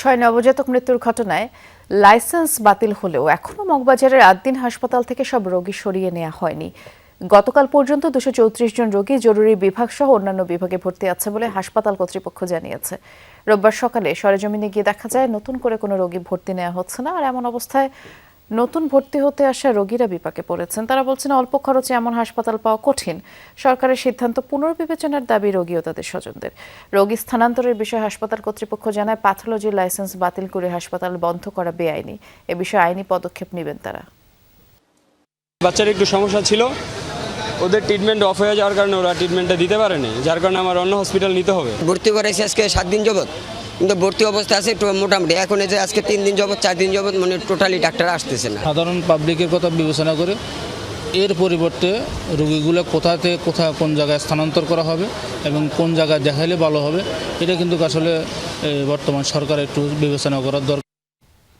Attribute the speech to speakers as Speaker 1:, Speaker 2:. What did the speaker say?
Speaker 1: 6 নবজাতক মৃত্যুর ঘটনায় লাইসেন্স বাতিল হলেও এখনও মগবাজারের আদ্দিন হাসপাতাল থেকে সব রোগী সরিয়ে নেওয়া হয়নি। গতকাল পর্যন্ত 234 জন রোগী জরুরি বিভাগ সহ অন্যান্য বিভাগে ভর্তি আছে বলে হাসপাতাল কর্তৃপক্ষ জানিয়েছে। রোববার সকালে সরেজমিনে গিয়ে দেখা যায় নতুন করে কোনো রোগী ভর্তি নেওয়া হচ্ছে না। আর এমন অবস্থায় নতুন ভর্তি হতে আসা রোগীরা বিপাকে পড়েছেন। তারা বলছেন অল্প খরচে এমন হাসপাতাল পাওয়া কঠিন। সরকারের সিদ্ধান্ত পুনর্বিবেচনার দাবি রোগী ও তাদের স্বজনদের। রোগী স্থানান্তরের বিষয়ে হাসপাতাল কর্তৃপক্ষ জানায় প্যাথোলজি লাইসেন্স বাতিল করে হাসপাতাল বন্ধ করা বেআইনি। এ বিষয়ে আইনি পদক্ষেপ নেবেন তারা।
Speaker 2: বাচ্চার একটু সমস্যা ছিল, ওদের ট্রিটমেন্ট অফ হয়ে যাওয়ার কারণে ওরা ট্রিটমেন্টটা দিতে পারেনি, যার কারণে আমার অন্য হসপিটাল নিতে হবে।
Speaker 3: ভর্তি করেছে আজকে 7 দিন যাবত, কিন্তু ভর্তি অবস্থা আছে একটু মোটামুটি। এখন এই যে আজকে 3 দিন যাবত 4 দিন যাবত মানে টোটালি ডাক্তার আসতেছে না।
Speaker 4: সাধারণ পাবলিকের কথা বিবেচনা করে এর পরিবর্তে রোগীগুলো কোন জায়গায় স্থানান্তর করা হবে এবং কোন জায়গায় দেখাইলে ভালো হবে, এটা কিন্তু আসলে বর্তমান সরকার একটু বিবেচনা করার দরকার।